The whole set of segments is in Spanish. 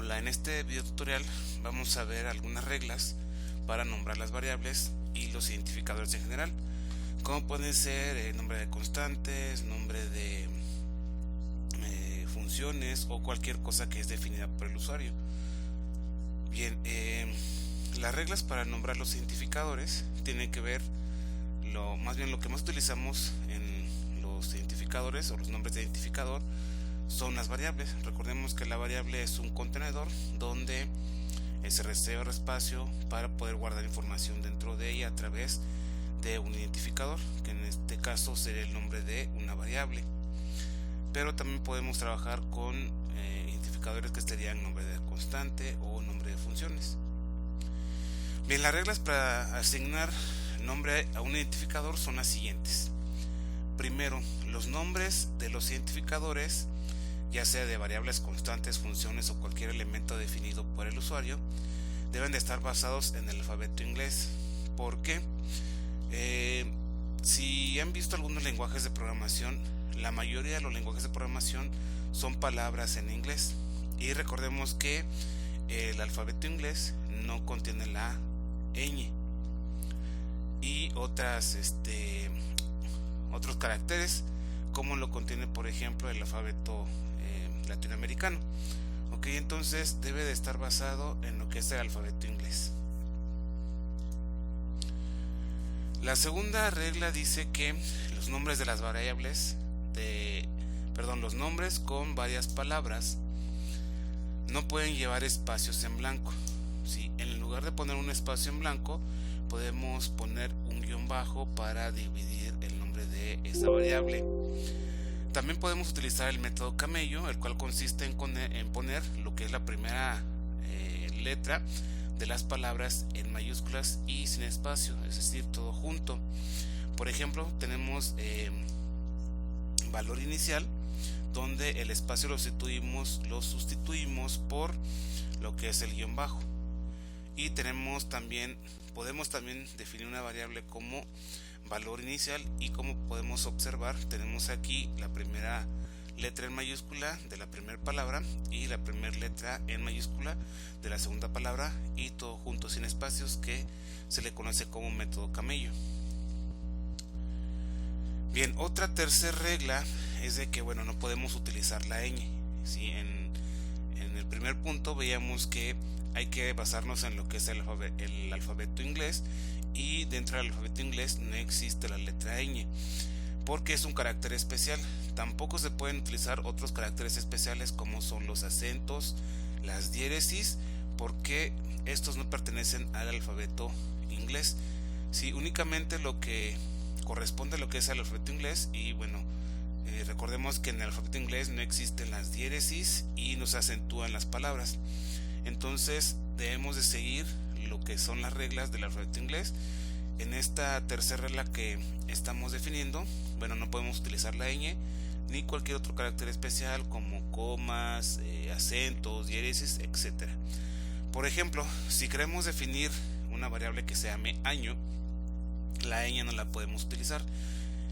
Hola, en este video tutorial vamos a ver algunas reglas para nombrar las variables y los identificadores en general, como pueden ser nombre de constantes, nombre de funciones o cualquier cosa que es definida por el usuario. Bien, las reglas para nombrar los identificadores tienen que ver, lo que más utilizamos en los identificadores o los nombres de identificador son las variables. Recordemos que la variable es un contenedor donde se reserva espacio para poder guardar información dentro de ella a través de un identificador, que en este caso sería el nombre de una variable. Pero también podemos trabajar con identificadores que serían nombre de constante o nombre de funciones. Bien, las reglas para asignar nombre a un identificador son las siguientes. Primero, los nombres de los identificadores, ya sea de variables, constantes, funciones o cualquier elemento definido por el usuario, deben de estar basados en el alfabeto inglés. ¿Por qué? Si han visto algunos lenguajes de programación, la mayoría de los lenguajes de programación son palabras en inglés. Y recordemos que el alfabeto inglés no contiene la ñ y otros caracteres, como lo contiene por ejemplo el alfabeto latinoamericano. Ok, entonces debe de estar basado en lo que es el alfabeto inglés. La segunda regla dice que los nombres de las variables los nombres con varias palabras no pueden llevar espacios en blanco. ¿Sí? En lugar de poner un espacio en blanco, podemos poner un guión bajo para dividir el nombre de esa variable. También podemos utilizar el método camello, el cual consiste en poner lo que es la primera letra de las palabras en mayúsculas y sin espacio, es decir, todo junto. Por ejemplo, tenemos valor inicial, donde el espacio lo sustituimos por lo que es el guión bajo. Y podemos también definir una variable como valor inicial, y como podemos observar, tenemos aquí la primera letra en mayúscula de la primera palabra y la primera letra en mayúscula de la segunda palabra, y todo junto sin espacios, que se le conoce como método camello. Bien, otra tercera regla es de que no podemos utilizar la ñ. ¿Sí? En el primer punto veíamos que hay que basarnos en lo que es el alfabeto inglés, y dentro del alfabeto inglés no existe la letra ñ porque es un carácter especial. Tampoco se pueden utilizar otros caracteres especiales como son los acentos, las diéresis, porque estos no pertenecen al alfabeto inglés. Sí, únicamente lo que corresponde a lo que es el alfabeto inglés. Y recordemos que en el alfabeto inglés no existen las diéresis y no se acentúan las palabras. Entonces debemos de seguir lo que son las reglas del alfabeto inglés. En esta tercera regla que estamos definiendo, no podemos utilizar la ñ ni cualquier otro carácter especial como comas, acentos, diéresis, etc. Por ejemplo, si queremos definir una variable que se llame año, la ñ no la podemos utilizar.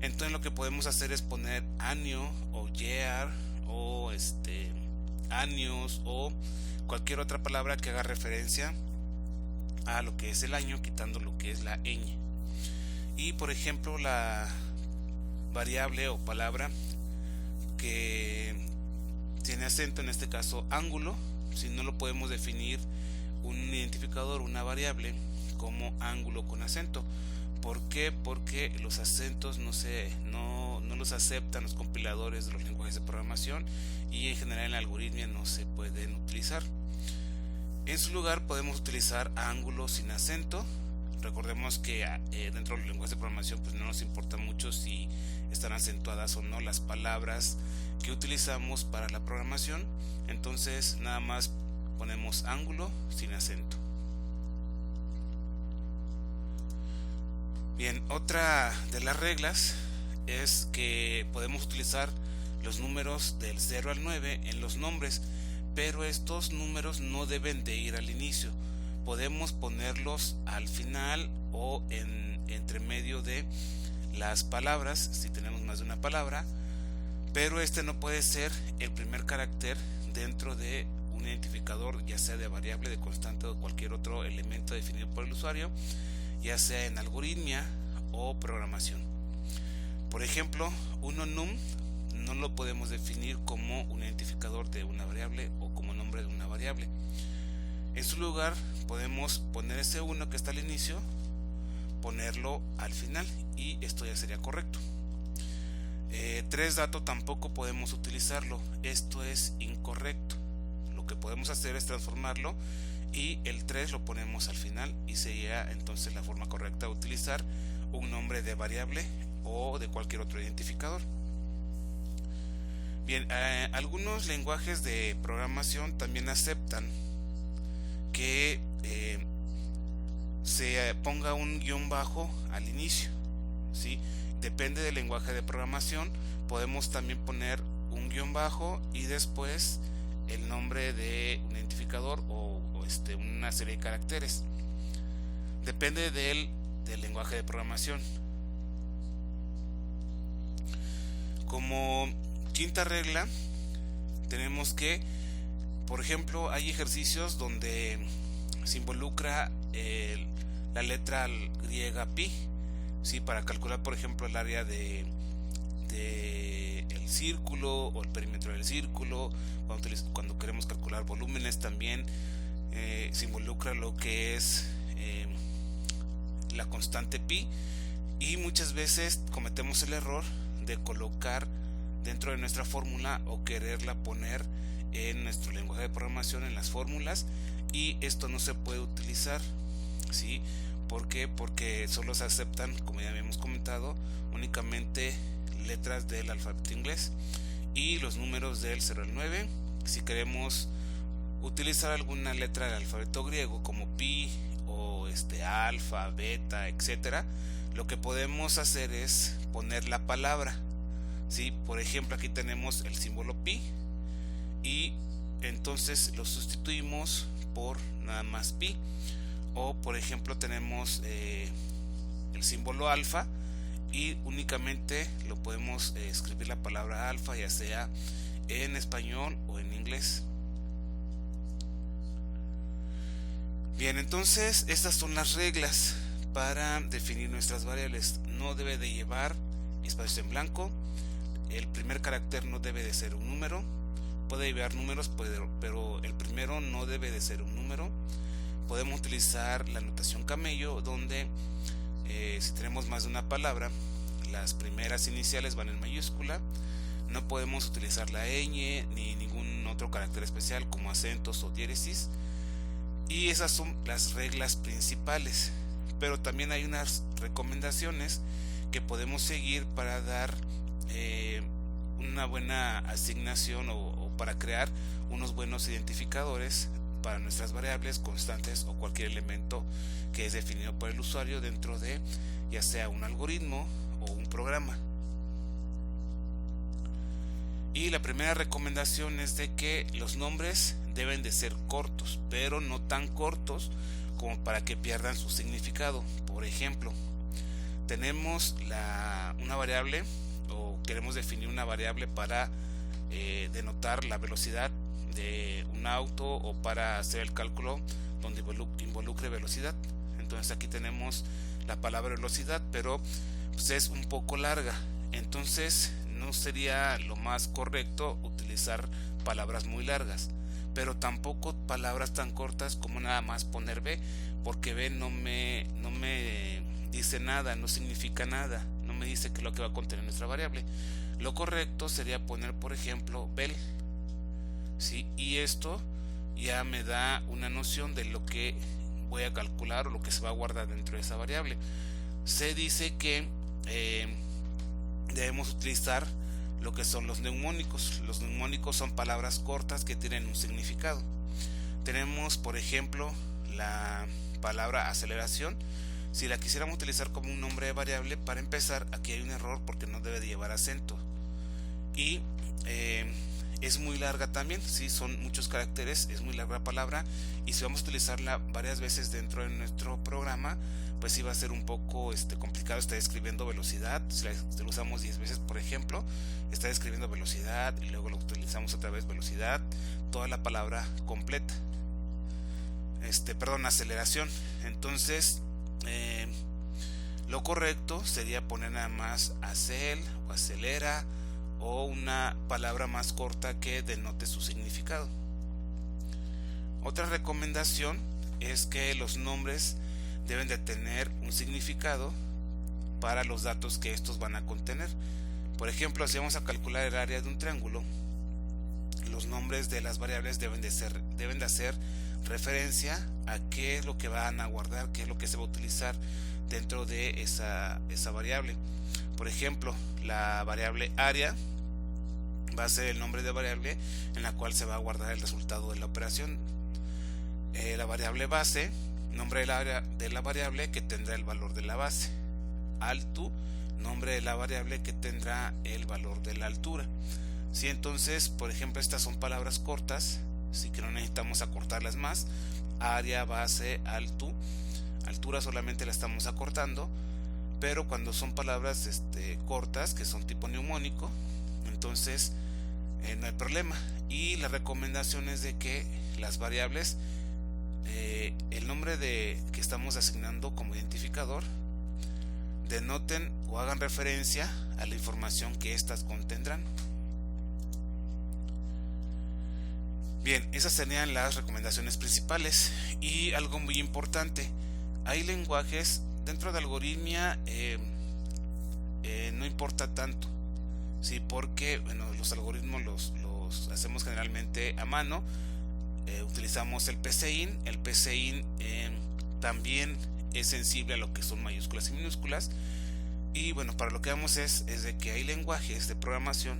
Entonces lo que podemos hacer es poner año o year o años o cualquier otra palabra que haga referencia a lo que es el año, quitando lo que es la ñ. Y por ejemplo, la variable o palabra que tiene acento, en este caso ángulo, si no lo podemos definir un identificador, una variable como ángulo con acento. ¿Por qué? Porque los acentos no los aceptan los compiladores de los lenguajes de programación, y en general en la algoritmia no se pueden utilizar. En su lugar podemos utilizar ángulo sin acento. Recordemos que dentro de los lenguajes de programación no nos importa mucho si están acentuadas o no las palabras que utilizamos para la programación. Entonces nada más ponemos ángulo sin acento. Bien, otra de las reglas es que podemos utilizar los números del 0 al 9 en los nombres, pero estos números no deben de ir al inicio. Podemos ponerlos al final o entre medio de las palabras, si tenemos más de una palabra, pero este no puede ser el primer carácter dentro de un identificador, ya sea de variable, de constante o cualquier otro elemento definido por el usuario, ya sea en algoritmia o programación. Por ejemplo, un enum no lo podemos definir como un identificador de una variable o como nombre de una variable. En su lugar podemos poner ese 1 que está al inicio, ponerlo al final, y esto ya sería correcto. 3dato tampoco podemos utilizarlo, esto es incorrecto. Lo que podemos hacer es transformarlo y el 3 lo ponemos al final, y sería entonces la forma correcta de utilizar un nombre de variable o de cualquier otro identificador. Bien, algunos lenguajes de programación también aceptan que se ponga un guión bajo al inicio, ¿sí? Depende del lenguaje de programación, podemos también poner un guión bajo y después el nombre de un identificador o una serie de caracteres. Depende del lenguaje de programación. Como quinta regla, tenemos que, por ejemplo, hay ejercicios donde se involucra la letra griega pi, ¿sí? Para calcular, por ejemplo, el área de el círculo o el perímetro del círculo. Cuando queremos calcular volúmenes también se involucra lo que es la constante pi, y muchas veces cometemos el error de colocar dentro de nuestra fórmula o quererla poner en nuestro lenguaje de programación en las fórmulas, y esto no se puede utilizar, ¿sí? ¿Por qué? Porque solo se aceptan, como ya habíamos comentado, únicamente letras del alfabeto inglés y los números del 0 al 9. Si queremos utilizar alguna letra del alfabeto griego como pi o alfa, beta, etcétera, lo que podemos hacer es poner la palabra, ¿sí? Por ejemplo, aquí tenemos el símbolo pi y entonces lo sustituimos por nada más pi. O por ejemplo tenemos el símbolo alfa y únicamente lo podemos escribir la palabra alfa, ya sea en español o en inglés. Bien, entonces estas son las reglas para definir nuestras variables. No debe de llevar espacios en blanco, el primer carácter no debe de ser un número, puede llevar números, pero el primero no debe de ser un número. Podemos utilizar la notación camello, donde si tenemos más de una palabra, las primeras iniciales van en mayúscula. No podemos utilizar la ñ ni ningún otro carácter especial como acentos o diéresis, y esas son las reglas principales. Pero también hay unas recomendaciones que podemos seguir para dar una buena asignación o para crear unos buenos identificadores para nuestras variables, constantes o cualquier elemento que es definido por el usuario dentro de ya sea un algoritmo o un programa. Y la primera recomendación es de que los nombres deben de ser cortos, pero no tan cortos como para que pierdan su significado. Por ejemplo, tenemos una variable o queremos definir una variable para denotar la velocidad de un auto o para hacer el cálculo donde involucre velocidad. Entonces aquí tenemos la palabra velocidad, pero pues es un poco larga, entonces no sería lo más correcto utilizar palabras muy largas, pero tampoco palabras tan cortas como nada más poner B, porque B no me dice nada, no significa nada, no me dice qué es lo que va a contener nuestra variable. Lo correcto sería poner, por ejemplo, bel, ¿sí? Y esto ya me da una noción de lo que voy a calcular o lo que se va a guardar dentro de esa variable. Se dice que debemos utilizar lo que son los neumónicos. Los neumónicos son palabras cortas que tienen un significado. Tenemos, por ejemplo, la palabra aceleración. Si la quisiéramos utilizar como un nombre de variable, para empezar, aquí hay un error porque no debe de llevar acento. Y es muy larga también, ¿sí? Son muchos caracteres, es muy larga la palabra, y si vamos a utilizarla varias veces dentro de nuestro programa, pues sí va a ser un poco complicado estar escribiendo velocidad. Si lo usamos 10 veces, por ejemplo, estar escribiendo velocidad y luego lo utilizamos otra vez velocidad, toda la palabra completa. Aceleración. Entonces, lo correcto sería poner nada más acel o acelera, o una palabra más corta que denote su significado. Otra recomendación es que los nombres deben de tener un significado para los datos que estos van a contener. Por ejemplo, si vamos a calcular el área de un triángulo, los nombres de las variables deben de hacer referencia a qué es lo que van a guardar, qué es lo que se va a utilizar dentro de esa variable. Por ejemplo, la variable área va a ser el nombre de variable en la cual se va a guardar el resultado de la operación. La variable base, nombre de la variable que tendrá el valor de la base. Alto, nombre de la variable que tendrá el valor de la altura. ¿Sí? Entonces, por ejemplo, estas son palabras cortas, así que no necesitamos acortarlas más. Área, base, altura solamente la estamos acortando, pero cuando son palabras cortas, que son tipo neumónico, entonces no hay problema. Y la recomendación es de que las variables, el nombre que estamos asignando como identificador, denoten o hagan referencia a la información que éstas contendrán. Bien, esas serían las recomendaciones principales. Y algo muy importante, hay lenguajes dentro de algoritmia, no importa tanto, ¿sí? Porque los algoritmos los hacemos generalmente a mano. Utilizamos el PCIN. El PCIN también es sensible a lo que son mayúsculas y minúsculas. Y para lo que vamos es de que hay lenguajes de programación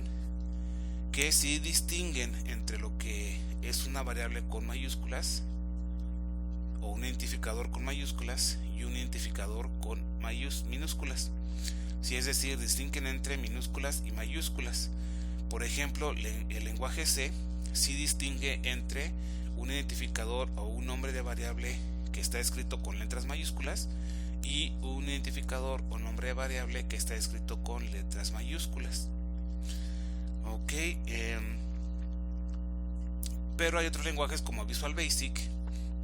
que sí distinguen entre lo que es una variable con mayúsculas o un identificador con mayúsculas y un identificador con minúsculas. Sí, es decir, distinguen entre minúsculas y mayúsculas. Por ejemplo, el lenguaje C sí distingue entre un identificador o un nombre de variable que está escrito con letras mayúsculas y un identificador o nombre de variable que está escrito con letras mayúsculas. Ok, pero hay otros lenguajes como Visual Basic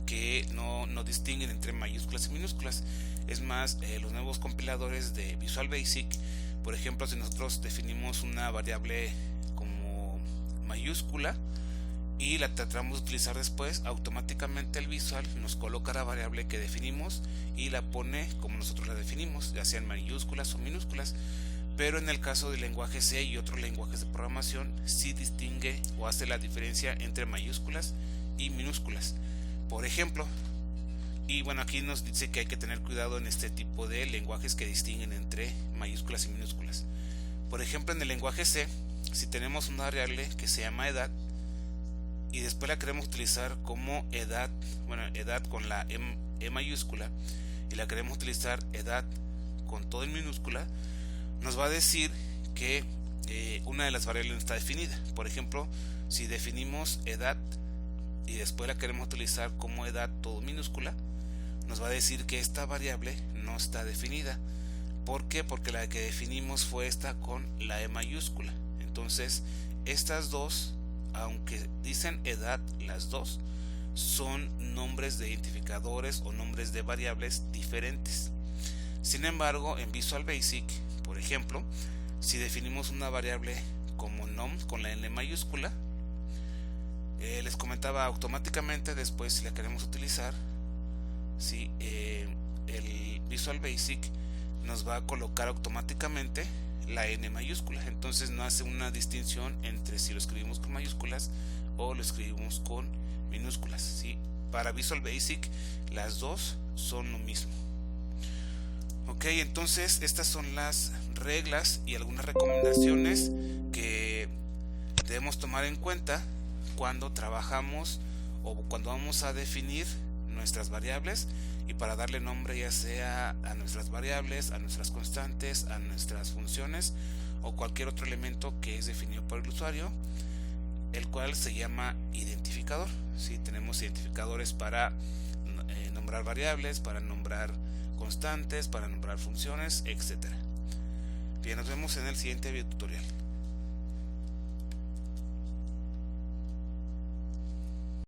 que no distinguen entre mayúsculas y minúsculas. Es más, los nuevos compiladores de Visual Basic, por ejemplo, si nosotros definimos una variable como mayúscula y la tratamos de utilizar después, automáticamente el Visual nos coloca la variable que definimos y la pone como nosotros la definimos, ya sean mayúsculas o minúsculas. Pero en el caso del lenguaje C y otros lenguajes de programación, sí distingue o hace la diferencia entre mayúsculas y minúsculas. Por ejemplo, y aquí nos dice que hay que tener cuidado en este tipo de lenguajes que distinguen entre mayúsculas y minúsculas. Por ejemplo, en el lenguaje C, si tenemos una variable que se llama edad y después la queremos utilizar como edad, edad con la E mayúscula, y la queremos utilizar edad con todo en minúscula, nos va a decir que una de las variables no está definida. Por ejemplo, si definimos edad y después la queremos utilizar como edad todo minúscula, nos va a decir que esta variable no está definida. ¿Por qué? Porque la que definimos fue esta con la E mayúscula. Entonces, estas dos, aunque dicen edad las dos, son nombres de identificadores o nombres de variables diferentes. Sin embargo, en Visual Basic, por ejemplo, si definimos una variable como nom con la N mayúscula, les comentaba, automáticamente después, si la queremos utilizar, ¿sí? El Visual Basic nos va a colocar automáticamente la N mayúscula. Entonces no hace una distinción entre si lo escribimos con mayúsculas o lo escribimos con minúsculas, ¿sí? Para Visual Basic las dos son lo mismo. Ok, entonces estas son las reglas y algunas recomendaciones que debemos tomar en cuenta cuando trabajamos o cuando vamos a definir nuestras variables, y para darle nombre ya sea a nuestras variables, a nuestras constantes, a nuestras funciones o cualquier otro elemento que es definido por el usuario. el cual se llama identificador. ¿Sí? Tenemos identificadores para nombrar variables, para nombrar constantes, para nombrar funciones, etcétera. Bien, nos vemos en el siguiente video tutorial.